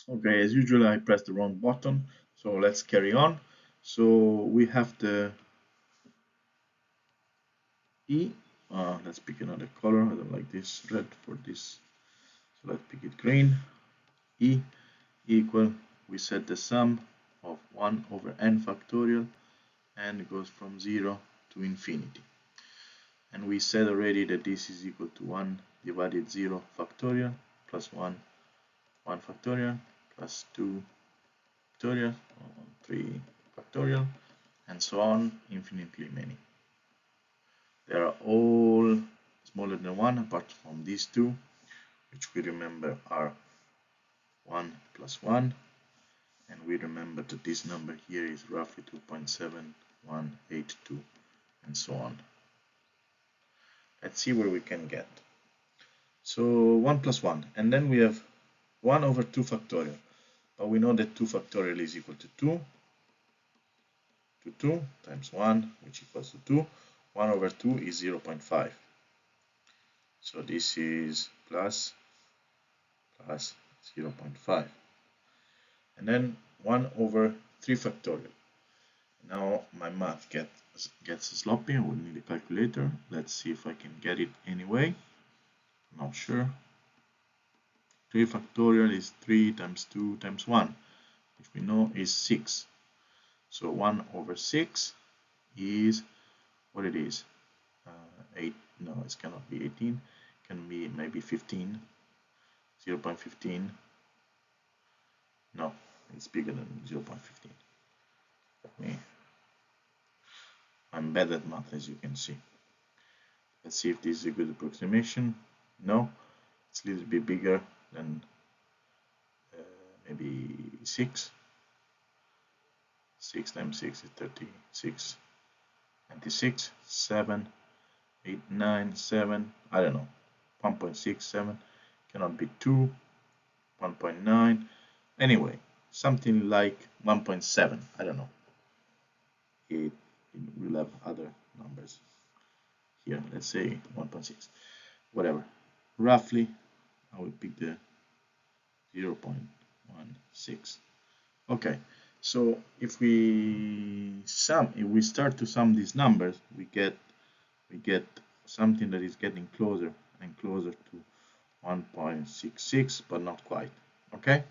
Okay, as usual, I pressed the wrong button, so let's carry on. So we have the E. Let's pick another color. I don't like this red for this, so let's pick it green. E equal, we set the sum of 1 over n factorial, and it goes from 0 to infinity. And we said already that this is equal to 1 divided 0 factorial plus 1 factorial plus 2 factorial, 3 factorial, and so on, infinitely many. They are all smaller than 1 apart from these two, which we remember are 1 plus 1, and we remember that this number here is roughly 2.7182, and so on. Let's see where we can get. So 1 plus 1, and then we have 1 over 2 factorial, but we know that 2 factorial is equal to 2 times 1, which equals to 2. 1 over 2 is 0.5. So this is plus 0.5. And then 1 over 3 factorial. Now my math gets sloppy. I will need a calculator. Let's see if I can get it anyway. Not sure. 3 factorial is 3 times 2 times 1, which we know is 6. So 1 over 6 is what it is. 8. No, it cannot be 18. It can be maybe 15. 0.15. No, it's bigger than 0.15. I'm bad at math, as you can see. Let's see if this is a good approximation. No, it's a little bit bigger than maybe 6. 6 times 6 is 36. 96, 7, 8, 9, 7, I don't know. 1.67 cannot be 2, 1.9. Anyway, something like 1.7, I don't know. It will have other numbers here. Let's say 1.6, whatever. Roughly, I will pick the 0.16. Okay, so if we start to sum these numbers, we get something that is getting closer and closer to 1.66, but not quite. Okay.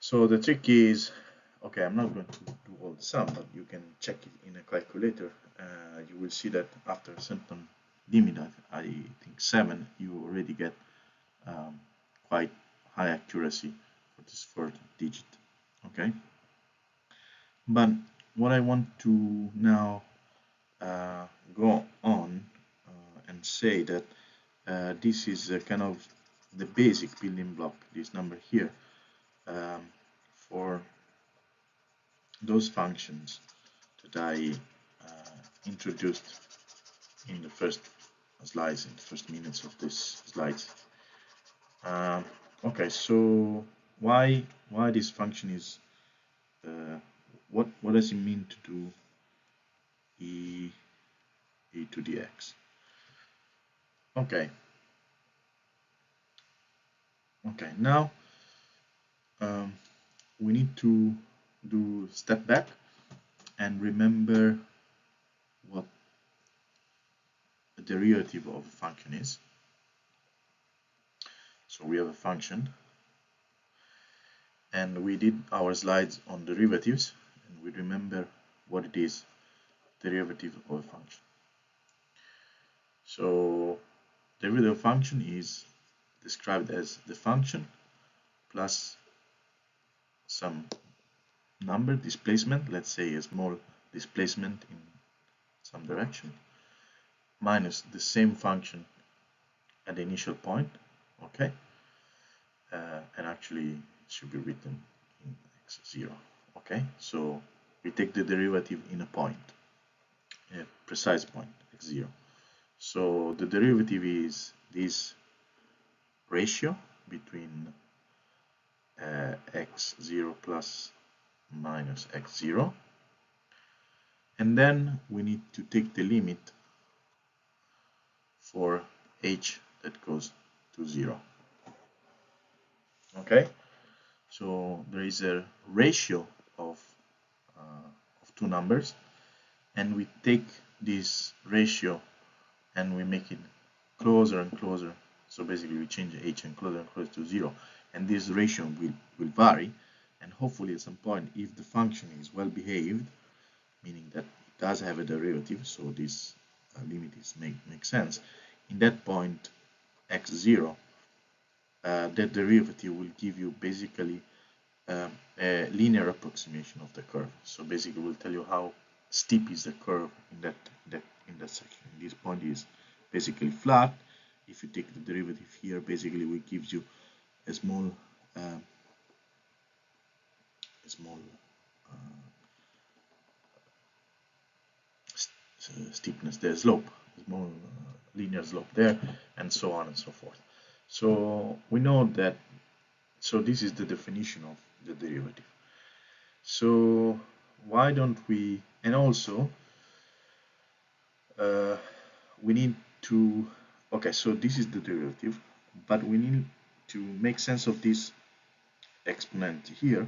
So the trick is, okay, I'm not going to do all the sum, but you can check it in a calculator. You will see that after a certain limit, I think 7, you already get quite high accuracy for this first digit. Okay. But what I want to now go on and say that this is kind of the basic building block, this number here, for those functions that I introduced in the first slides, in the first minutes of this slides. Okay, so why this function is what does it mean to do e to the x? Okay, now we need to do step back and remember what the derivative of a function is. So we have a function, and we did our slides on derivatives, and we remember what it is, derivative of a function. So derivative function is described as the function plus some number, displacement, let's say a small displacement in some direction, minus the same function at the initial point. Okay, and actually it should be written in x0. Okay, so we take the derivative in a point, a precise point, x0. So the derivative is this ratio between x0 plus minus x0, and then we need to take the limit for h that goes to 0. Okay, So there is a ratio of two numbers, and we take this ratio and we make it closer and closer. So basically we change h and closer to 0, and this ratio will vary, and hopefully at some point, if the function is well behaved, meaning that it does have a derivative, so this limit makes sense, in that point x0, that derivative will give you basically a linear approximation of the curve. So basically we'll tell you how steep is the curve in that section. This point is basically flat. If you take the derivative here, basically it gives you a small steepness there, slope, small linear slope there, and so on and so forth. So we know that, so this is the definition of the derivative. So why don't we, and also we need to, okay, so this is the derivative, but we need to make sense of this exponent here.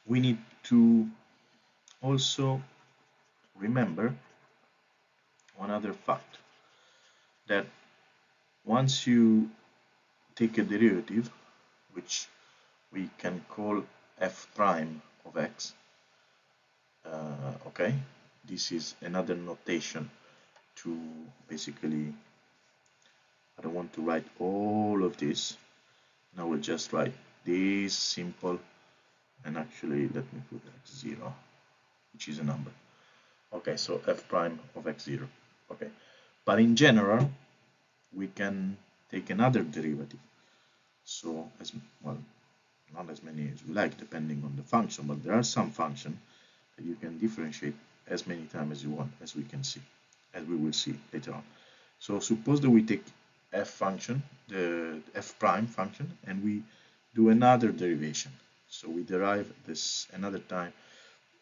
We need to also remember one other fact, that once you take a derivative, which we can call f prime of x, okay, this is another notation to basically, I don't want to write all of this, now we'll just write this simple, and actually let me put x0, which is a number. Okay, so f prime of x0. Okay, but in general we can take another derivative, so as well, not as many as we like depending on the function, but there are some functions that you can differentiate as many times as you want, as we can see, as we will see later on. So suppose that we take f function, the f prime function, and we do another derivation. So we derive this another time,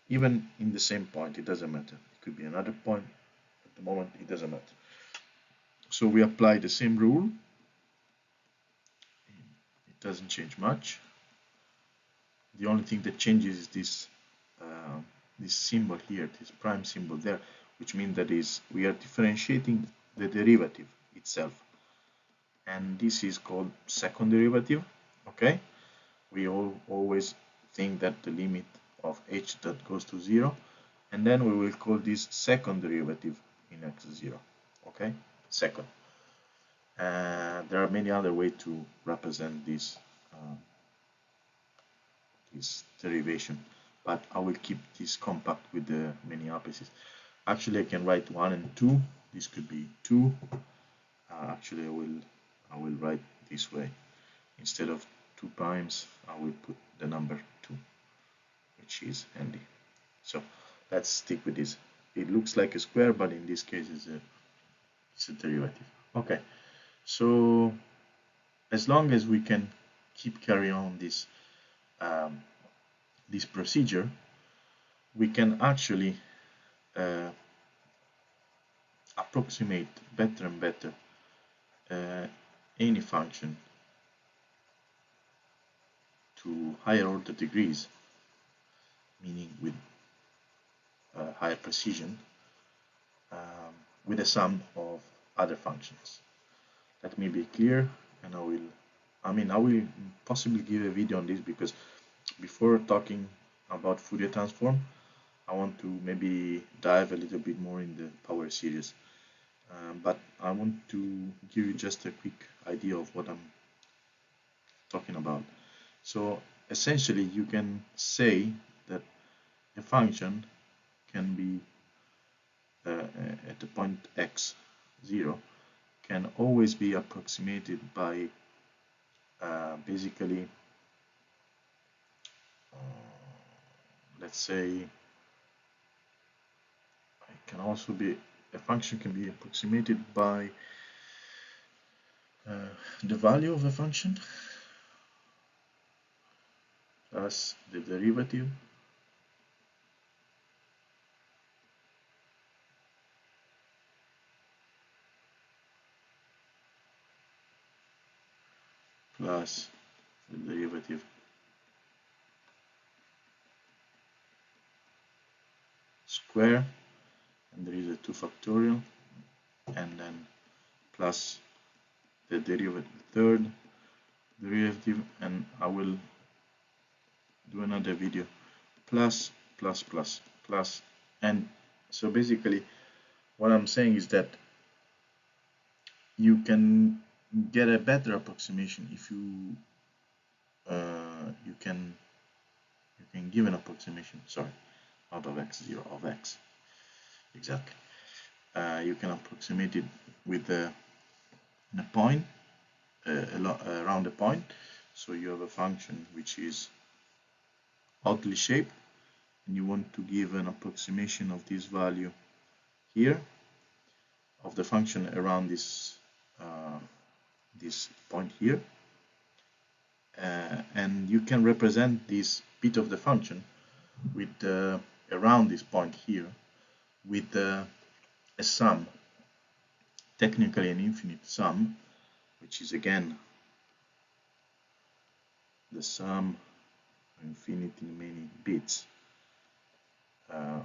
even in the same point, it doesn't matter. It could be another point, at the moment it doesn't matter. So we apply the same rule, it doesn't change much. The only thing that changes is this this symbol here, this prime symbol there, which means that we are differentiating the derivative itself, and this is called second derivative. Okay, we always think that the limit of h that goes to 0, and then we will call this second derivative in x0. Okay, second. There are many other ways to represent this this derivation, but I will keep this compact with the many opposites. Actually, I can write 1 and 2. This could be 2. Actually, I will write this way. Instead of 2 primes, I will put the number 2, which is handy. So let's stick with this. It looks like a square, but in this case it's a derivative. Okay, so as long as we can keep carrying on this this procedure, we can actually approximate better and better any function to higher order degrees, meaning with higher precision, with the sum of other functions. Let me be clear, and I will possibly give a video on this, because before talking about Fourier transform, I want to maybe dive a little bit more in the power series, but I want to give you just a quick idea of what I'm talking about. So essentially you can say that a function can be at the point x0 can always be approximated by basically let's say a function can be approximated by the value of a function plus the derivative plus the derivative square, and there is a 2 factorial, and then plus the derivative, third derivative, and I will do another video, plus, and so basically what I'm saying is that you can get a better approximation if you can give an approximation, sorry, not of x, 0 of x, exactly. You can approximate it with a point, around a point. So you have a function which is oddly shaped, and you want to give an approximation of this value here, of the function around this point here, and you can represent this bit of the function with around this point here with a sum, technically an infinite sum, which is again the sum of infinitely many bits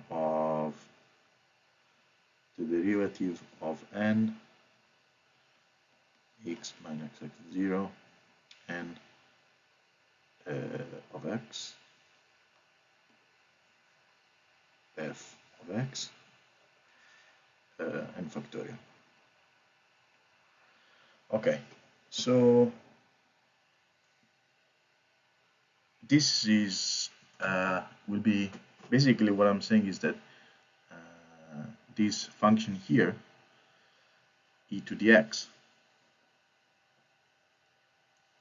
of the derivative of n x minus x0 and of x f of x and factorial. Okay, so this is will be basically what I'm saying is that this function here, e to the x,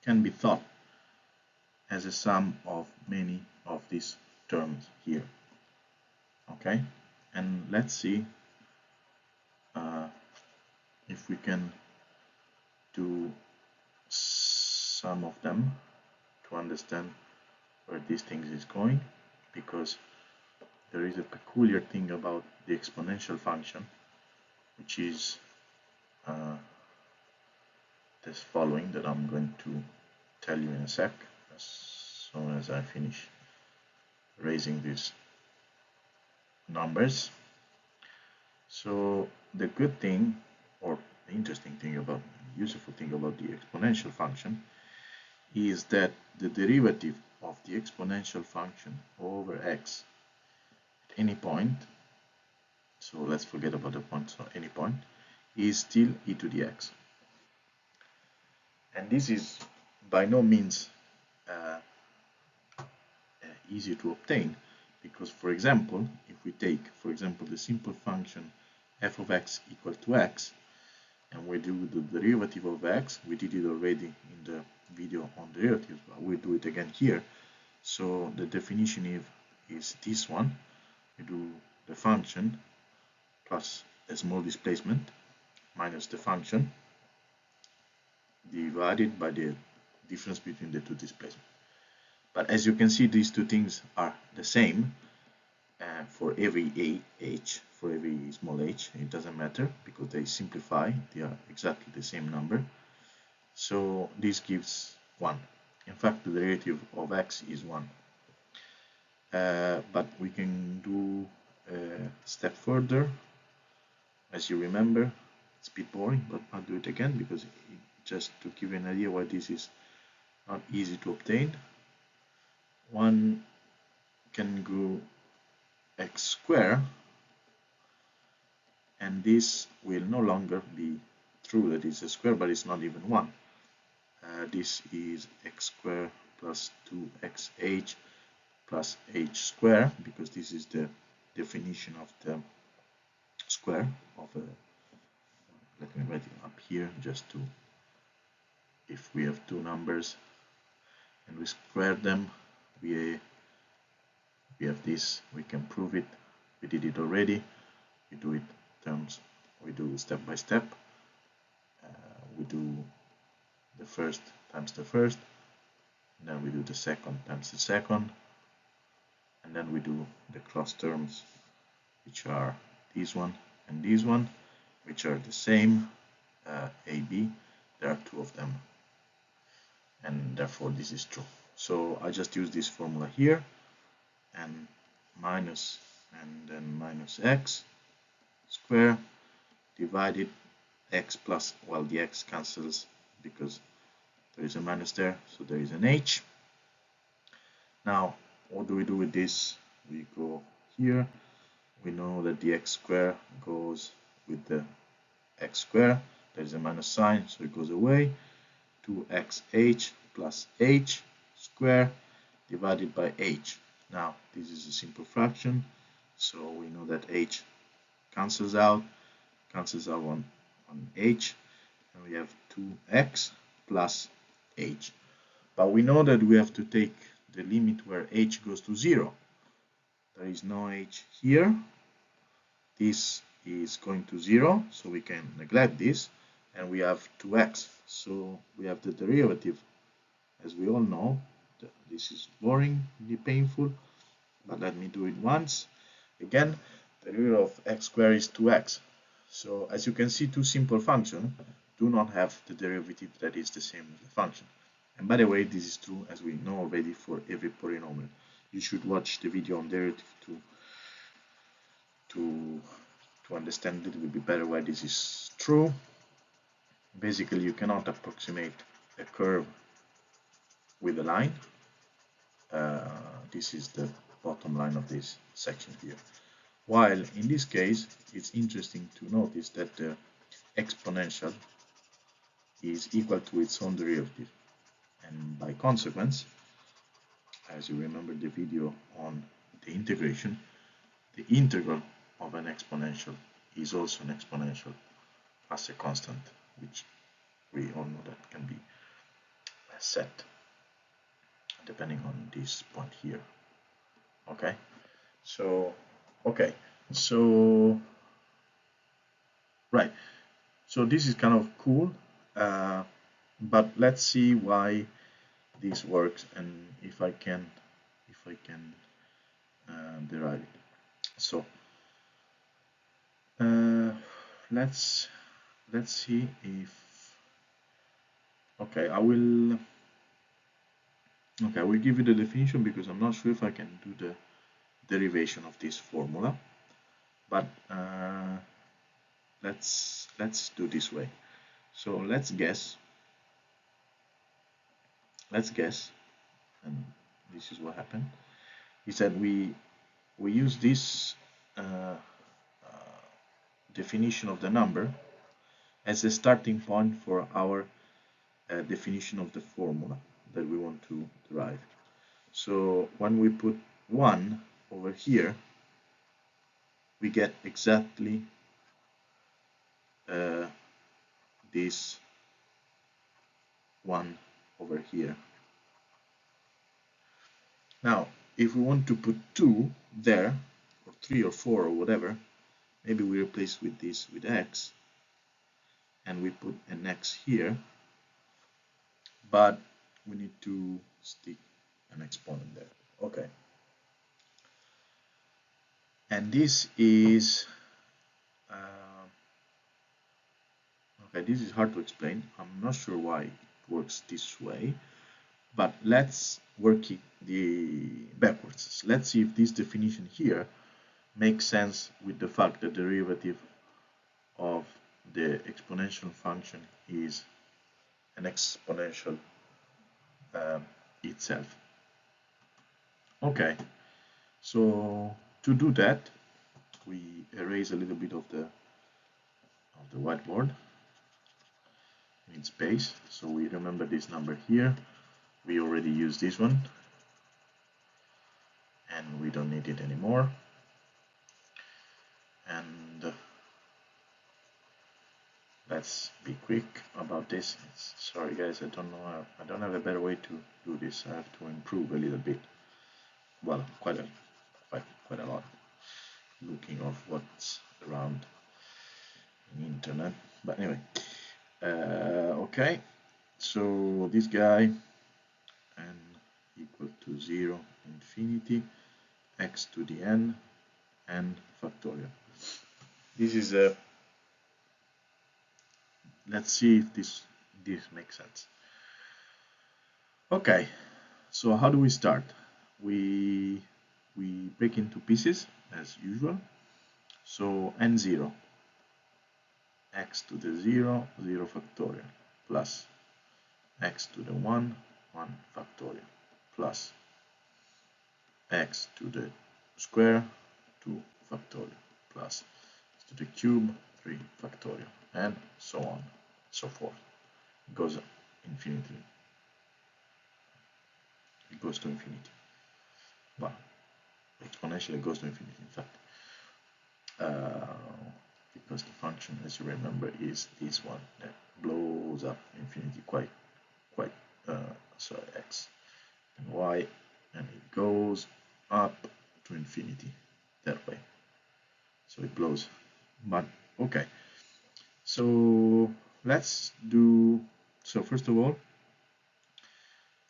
can be thought as a sum of many of these terms here. Okay, and let's see if we can do some of them to understand where these things is going, because there is a peculiar thing about the exponential function, which is this following that I'm going to tell you in a sec, as soon as I finish raising these numbers. So the good thing, or the interesting thing about, useful thing about the exponential function is that the derivative of the exponential function over x at any point, so let's forget about the point, so any point, is still e to the x. And this is by no means easy to obtain, because, for example, if we take, for example, the simple function f of x equal to x, and we do the derivative of x, we did it already in the video on derivatives, but we'll do it again here. So the definition is this one. We do the function plus a small displacement minus the function divided by the difference between the two displacements. But as you can see, these two things are the same for every h, for every small h. It doesn't matter because they simplify, they are exactly the same number. So this gives 1. In fact, the derivative of x is 1. But we can do a step further. As you remember, it's a bit boring, but I'll do it again because just to give you an idea why this is not easy to obtain. One can go x squared, and this will no longer be true that it's a square, but it's not even 1. This is x squared plus 2xh plus h squared, because this is the definition of the square of a, let me write it up here just to, if we have two numbers and we square them, we have this, we can prove it, we did it already, we do it terms, we do step by step, we do the first times the first, and then we do the second times the second, and then we do the cross terms, which are this one and this one, which are the same, AB, there are two of them, and therefore this is true. So I just use this formula here, and minus and then minus x square divided x plus, well, the x cancels because there is a minus there, so there is an h. Now what do we do with this? We go here, we know that the x square goes with the x square, there is a minus sign, so it goes away. 2xh plus h square divided by h. Now this is a simple fraction, so we know that h cancels out on h, and we have 2x plus h. But we know that we have to take the limit where h goes to 0. There is no h here. This is going to 0, so we can neglect this, and we have 2x. So we have the derivative, as we all know. This is boringly painful, but let me do it once. Again, the derivative of x squared is 2x. So as you can see, two simple functions do not have the derivative that is the same as the function. And by the way, this is true, as we know already, for every polynomial. You should watch the video on derivative to understand a little bit better why this is true. Basically, you cannot approximate a curve with a line. This is the bottom line of this section here. While in this case, it's interesting to notice that the exponential is equal to its own derivative, and by consequence, as you remember the video on the integration, the integral of an exponential is also an exponential as a constant, which we all know that can be set depending on this point here. Okay, so right, so this is kind of cool, but let's see why this works and if I can derive it. So let's see if I will give you the definition because I'm not sure if I can do the derivation of this formula, but let's do this way. So let's guess, and this is what happened, is that we use this definition of the number as a starting point for our definition of the formula that we want to derive. So when we put 1 over here, we get exactly this 1 over here. Now, if we want to put 2 there, or 3 or 4 or whatever, maybe we replace with this with x, and we put an x here, but we need to stick an exponent there. Okay. And this is this is hard to explain. I'm not sure why it works this way, but let's work it backwards. Let's see if this definition here makes sense with the fact that the derivative of the exponential function is an exponential itself. Okay, so to do that, we erase a little bit of the whiteboard in space, so we remember this number here. We already used this one, and we don't need it anymore. And let's be quick about this. Sorry guys, I don't have a better way to do this. I have to improve a little bit. Well, quite a lot, looking of what's around the internet. But anyway, okay. So this guy n equal to 0 infinity x to the n factorial. This is a, let's see if this makes sense. Okay, so how do we start? We break into pieces as usual. So n0, x to the 0, 0 factorial, plus x to the 1, 1 factorial, plus x to the square, 2 factorial, plus x to the cube, 3 factorial, and so on, so forth. It goes infinity. It goes to infinity. Well, exponentially goes to infinity, in fact. Because the function, as you remember, is this one that blows up infinity quite sorry, x and y, and it goes up to infinity that way, so it blows. But okay, so let's do, so first of all,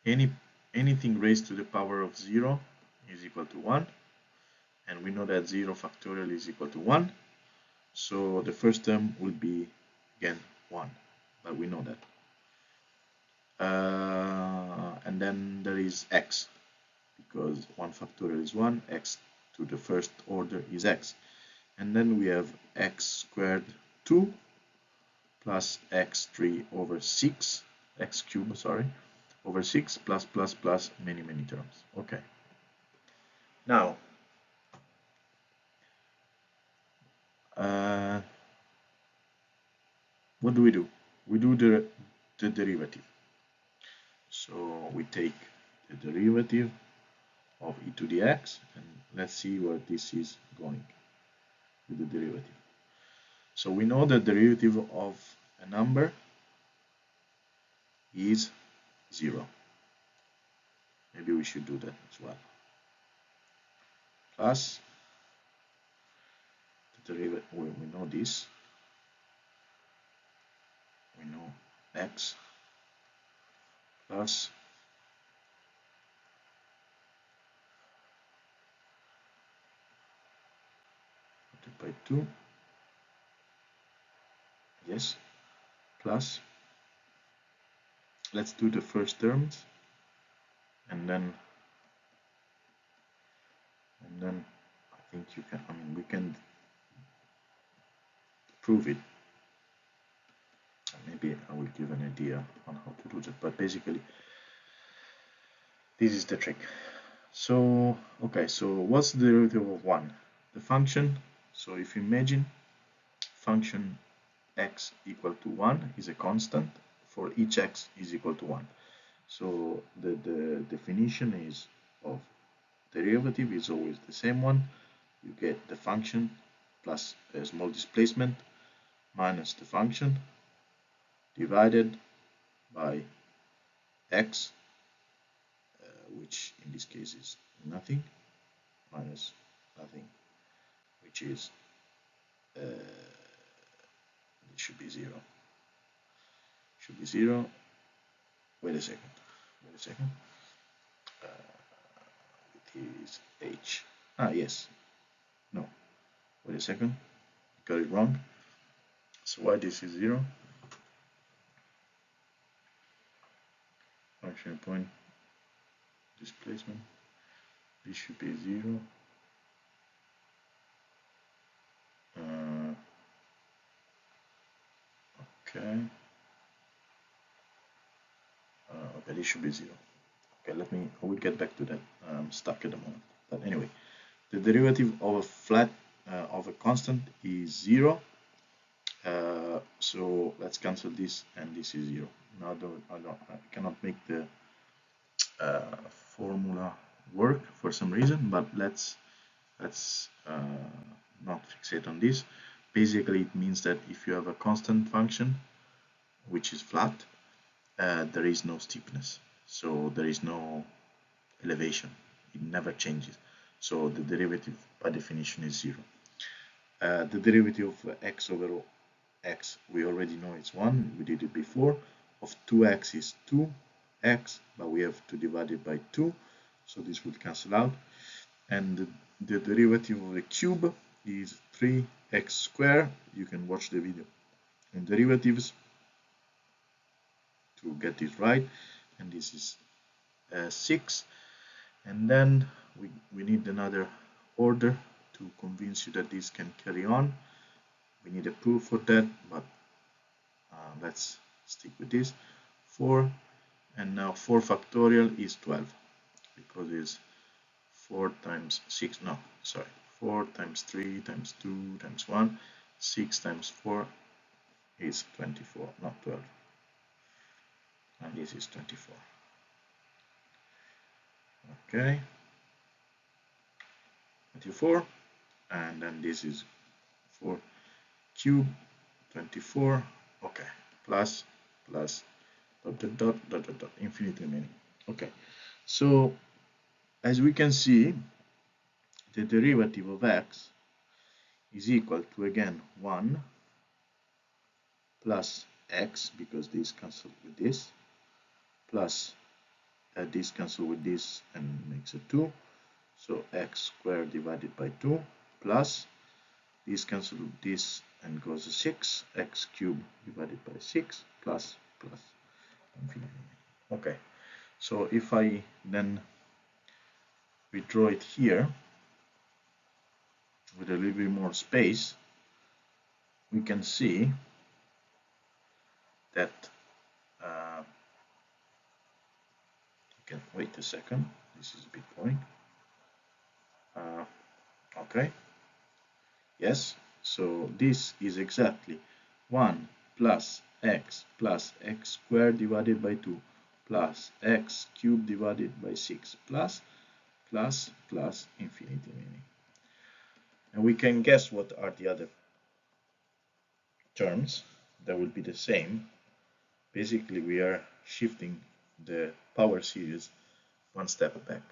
anything raised to the power of 0 is equal to 1, and we know that 0 factorial is equal to 1, so the first term will be again 1, but we know that. And then there is x, because 1 factorial is 1, x to the first order is x. And then we have x squared 2 plus x3 over 6, x cubed, sorry, over 6 plus many terms. Okay. Now, what do? We do the derivative. So we take the derivative of e to the x, and let's see where this is going with the derivative. So we know the derivative of a number is 0. Maybe we should do that as well. Plus the derivative, we know this. We know x plus by 2, yes, plus, let's do the first terms, and then I think you can, we can prove it. Maybe I will give an idea on how to do that, but basically this is the trick. So okay, so what's the derivative of 1? The function, so if you imagine function x equal to 1 is a constant for each x is equal to 1. So the definition is of derivative is always the same one. You get the function plus a small displacement minus the function divided by x, which in this case is nothing, minus nothing, which is it should be 0. Should be 0. Wait a second. It is h. Yes. No. Wait a second. Got it wrong. So why this is 0? Function point displacement. This should be 0. Okay. Okay, this should be 0. Okay, I will get back to that. I'm stuck at the moment. But anyway, the derivative of a flat, of a constant is 0. So let's cancel this, and this is 0. Now I cannot make the formula work for some reason, but let's not fixate on this. Basically, it means that if you have a constant function which is flat, there is no steepness, so there is no elevation. It never changes. So the derivative by definition is 0. The derivative of x over x, we already know it's 1. We did it before. Of 2x is 2x, but we have to divide it by 2, so this will cancel out. And the derivative of the cube is 3x squared. You can watch the video on derivatives to get this right, and this is 6, and then we need another order to convince you that this can carry on. We need a proof for that, but let's stick with this. 4, and now 4 factorial is 12, because it's 4 times 6, no, sorry, 4 times 3 times 2 times 1, 6 times 4 is 24, not 12, and this is 24. Okay, 24, and then this is 4 cube 24, okay, plus dot dot dot dot dot dot infinite remaining. Okay, so as we can see, the derivative of x is equal to, again, 1 plus x, because this cancels with this, plus this cancels with this and makes a 2, so x squared divided by 2, plus this cancels with this and goes to 6, x cubed divided by 6, plus infinity. Okay, so if I then redraw it here with a little bit more space, we can see that you can wait a second, this is a bit boring. Okay, yes, so this is exactly 1 plus x squared divided by 2 plus x cubed divided by 6 plus infinity remaining. And we can guess what are the other terms that will be the same. Basically, we are shifting the power series one step back.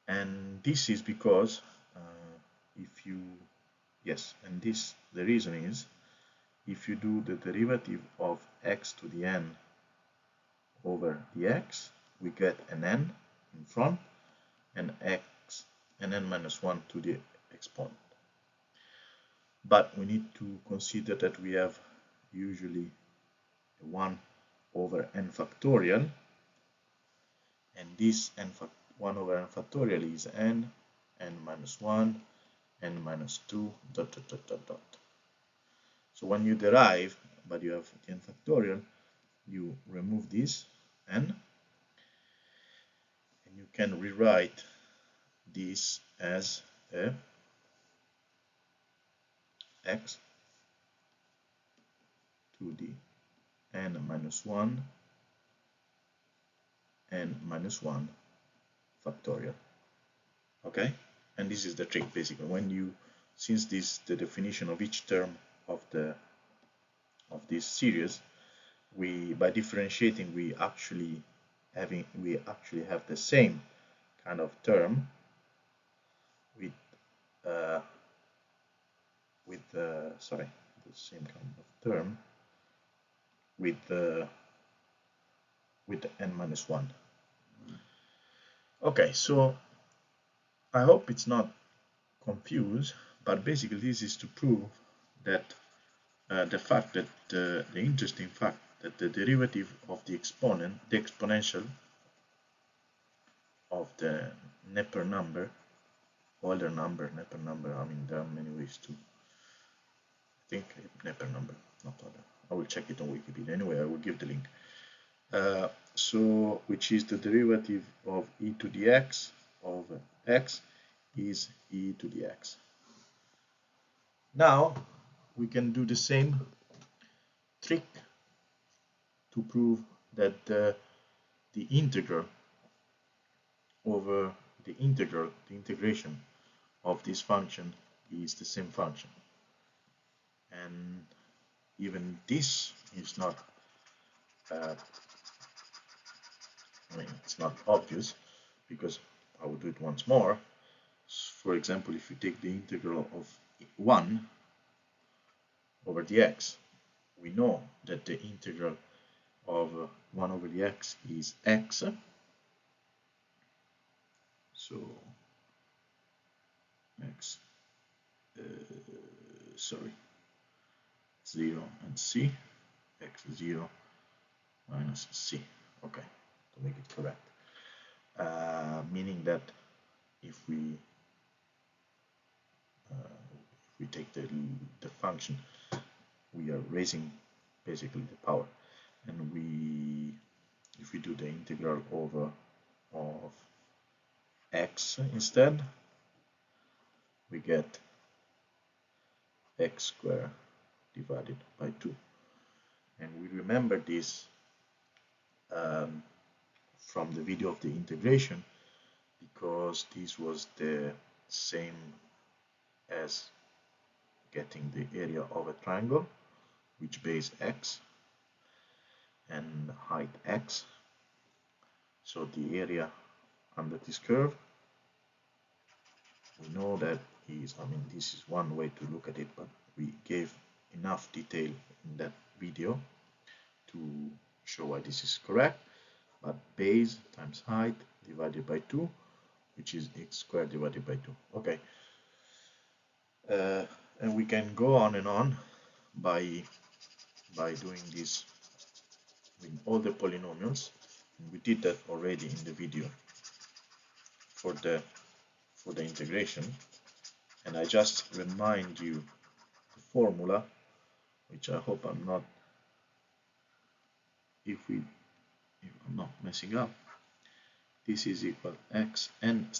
And this is because the reason is, if you do the derivative of x to the n over the x, we get an n in front and x and n minus 1 to the exponent. But we need to consider that we have usually 1 over n factorial, and this 1 over n factorial is n minus 1, n minus 2, dot dot dot dot dot. So when you derive, but you have the n factorial, you remove this n, and you can rewrite this as a x to the n minus 1 n minus 1 factorial. Okay, and this is the trick basically. When you, since this the definition of each term of this series, we, by differentiating, we actually have the same kind of term with the same kind of term with the n minus 1. Okay, so I hope it's not confused, but basically this is to prove that the interesting fact that the derivative of the exponential of the Neper number, Euler number, Neper number, I mean there are many ways to think Neper number, not Euler. I will check it on Wikipedia. Anyway, I will give the link. So, which is the derivative of e to the x of x is e to the x. Now we can do the same trick to prove that the integral over the integration of this function is the same function. And even this is not it's not obvious, because I will do it once more. For example, if you take the integral of 1 over the x, we know that the integral of 1 over the x is x. So x, 0 and c, x 0 minus c. Okay, make it correct. Meaning that if we take the function, we are raising basically the power, and if we do the integral over of x instead, we get x squared divided by 2. And we remember this from the video of the integration, because this was the same as getting the area of a triangle, which base x and height x. So the area under this curve, we know that is, this is one way to look at it, but we gave enough detail in that video to show why this is correct. But base times height divided by 2, which is x squared divided by 2. Okay. And we can go on and on by doing this with all the polynomials. We did that already in the video for the integration, and I just remind you the formula, which I hope I'm not messing up. This is equal x n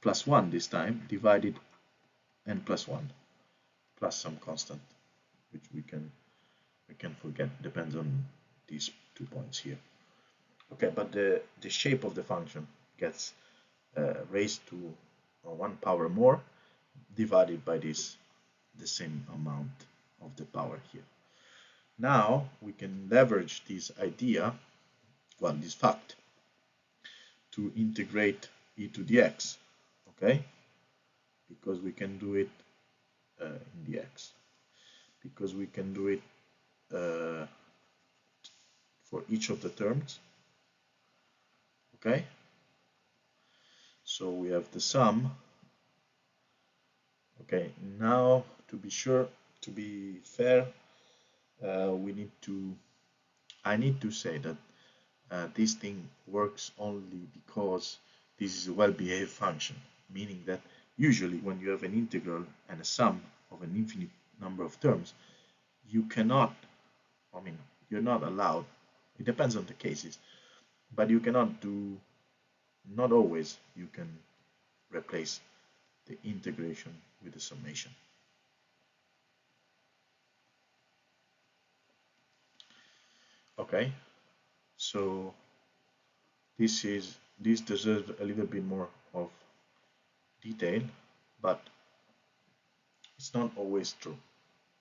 plus 1 this time divided n plus 1 plus some constant, which we can forget, depends on these 2 points here. Okay, but the shape of the function gets raised to 1 power more divided by the same amount of the power here. Now we can leverage this idea, well, this fact, to integrate e to the x, okay? Because we can do it in the x. Because we can do it for each of the terms, okay? So we have the sum. Okay, now to be sure, to be fair, I need to say that this thing works only because this is a well-behaved function, meaning that usually when you have an integral and a sum of an infinite number of terms, you cannot, you're not allowed, it depends on the cases, but you cannot do, not always you can replace the integration with the summation. Okay, so this deserves a little bit more of detail, but it's not always true.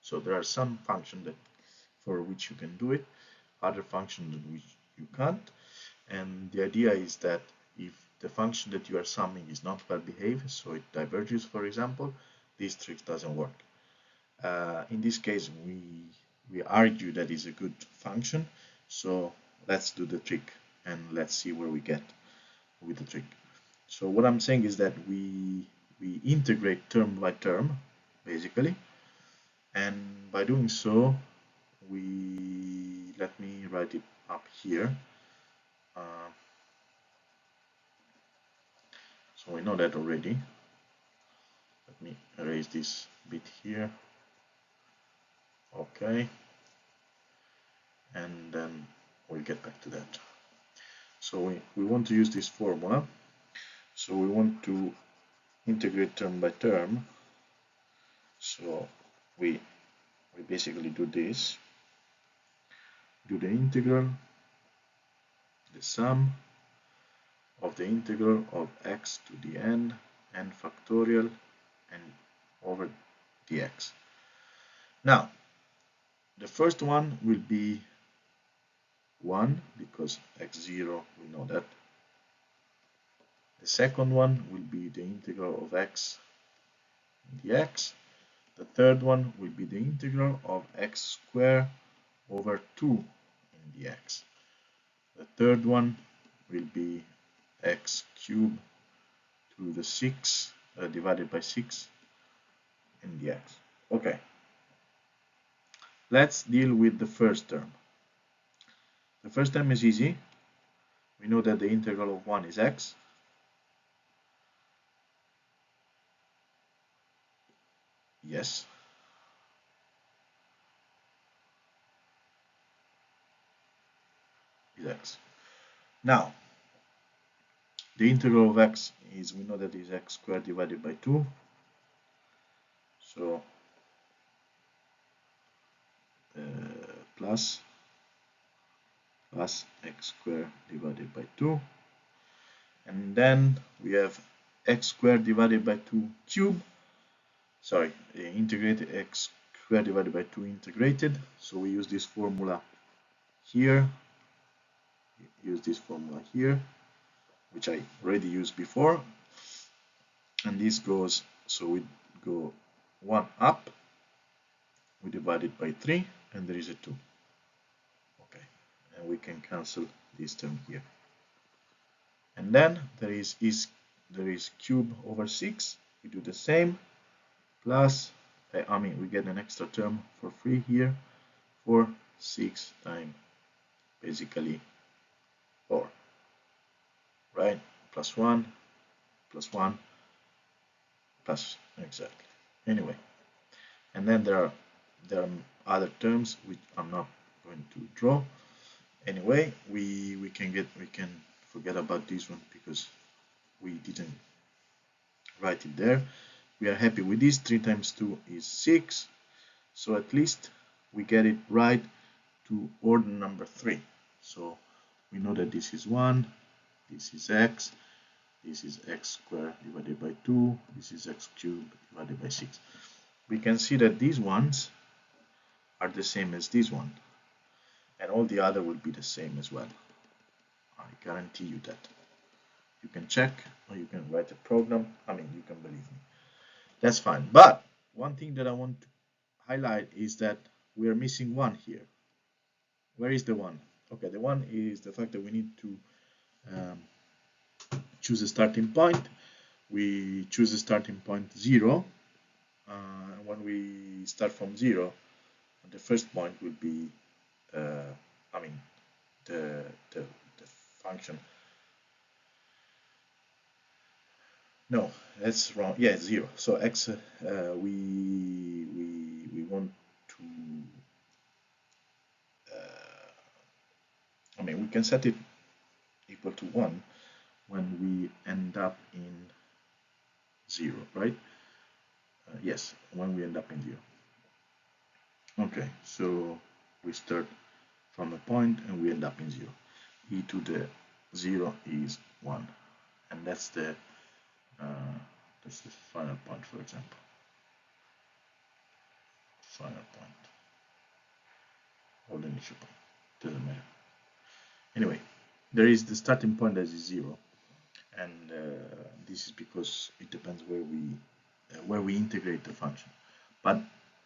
So there are some functions for which you can do it, other functions which you can't, and the idea is that if the function that you are summing is not well behaved, so it diverges, for example, this trick doesn't work. In this case, we argue that it's a good function, so let's do the trick and let's see where we get with the trick. So what I'm saying is that we integrate term by term, basically, and by doing so, let me write it up here. So we know that already. Let me erase this bit here. Okay, and then we'll get back to that. So we want to use this formula. So we want to integrate term by term. So we basically do this. Do the integral, the sum of the integral of x to the n factorial and over dx. Now, the first one will be 1 because x0, we know that. The second one will be the integral of x dx. The third one will be the integral of x squared over 2 in dx. The third one will be x cubed to the 6 divided by 6 in dx. Okay. Let's deal with the first term. The first term is easy. We know that the integral of 1 is x. Yes. Is x. Now, the integral of x is, we know that is x squared divided by 2. So, plus x squared divided by 2. And then we have x squared divided by 2 cube. Sorry, integrated x squared divided by 2 integrated. So we use this formula here. Use this formula here, which I already used before. And this goes, so we go 1 up. We divide it by 3, and there is a 2. Okay, and we can cancel this term here. And then there is cube over 6. We do the same. Plus, we get an extra term for free here for 6 times basically 4, right? Plus 1, plus 1, plus, exactly. Anyway, and then there are other terms which I'm not going to draw. Anyway, we can forget about this one because we didn't write it there. We are happy with this. 3 times 2 is 6. So at least we get it right to order number 3. So we know that this is 1, this is x, this is x squared divided by 2, this is x cubed divided by 6. We can see that these ones are the same as this one, and all the other will be the same as well. I guarantee you that. You can check, or you can write a program. You can believe me. That's fine. But one thing that I want to highlight is that we are missing 1 here. Where is the 1? Okay, the 1 is the fact that we need to choose a starting point. We choose a starting point 0. When we start from 0, the first point will be the function. No, that's wrong. Yeah, 0. So x, we want to, we can set it equal to 1 when we end up in 0, right? Yes, when we end up in 0. Okay, so we start from a point and we end up in 0. E to the 0 is 1, and that's the final point, for example. Final point, or the initial point, doesn't matter. Anyway, there is the starting point that is 0, and this is because it depends where we integrate the function. But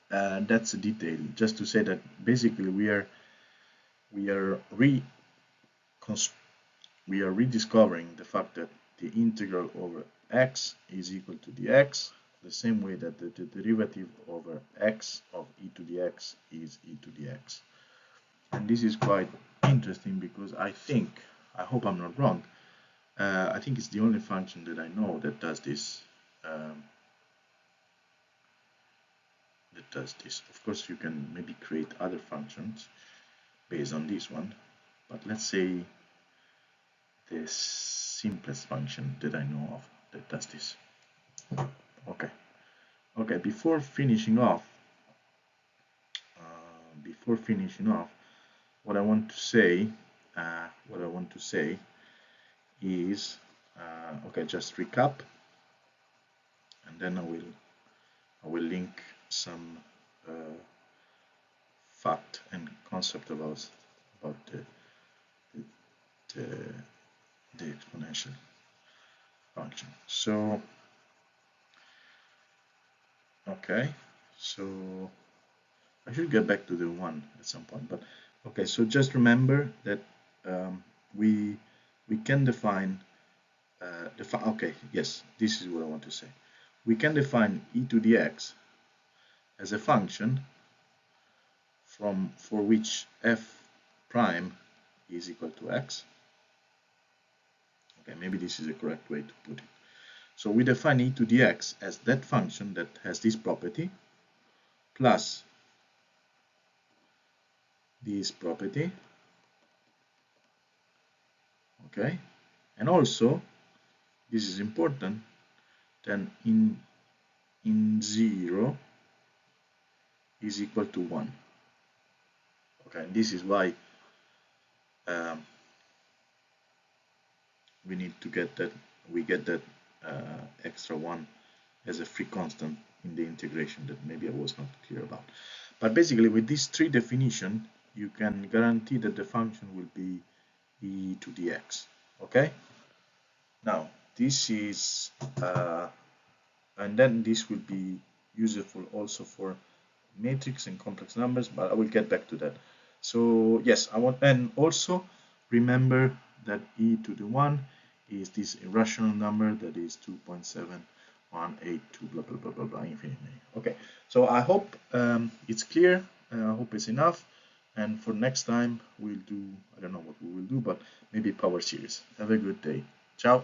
that's a detail. Just to say that basically we are rediscovering the fact that the integral over x is equal to dx, the same way that the derivative over x of e to the x is e to the x. And this is quite interesting because I hope I'm not wrong, I think it's the only function that I know that does this. Of course, you can maybe create other functions based on this one, but let's say the simplest function that I know of that does this. Okay, before finishing off, what I want to say is, okay, just recap, and then I will link some fact and concept about the exponential function. So okay, so I should get back to the 1 at some point, but okay, so just remember that we can define okay, yes, this is what I want to say. We can define e to the x as a function for which f prime is equal to x, Okay, maybe this is the correct way to put it. So we define e to the x as that function that has this property plus this property, okay, and also this is important, then in 0 is equal to 1. Okay, this is why we need to get that, we get that extra 1 as a free constant in the integration that maybe I was not clear about. But basically with these three definitions you can guarantee that the function will be e to the x. Okay, now this is and then this will be useful also for matrix and complex numbers, but I will get back to that. So yes, I want, and also remember that e to the 1 is this irrational number that is 2.7182 blah blah blah blah blah infinity. Okay, so I hope it's clear. I hope it's enough. And for next time we'll do, I don't know what we will do, but maybe power series. Have a good day. Ciao.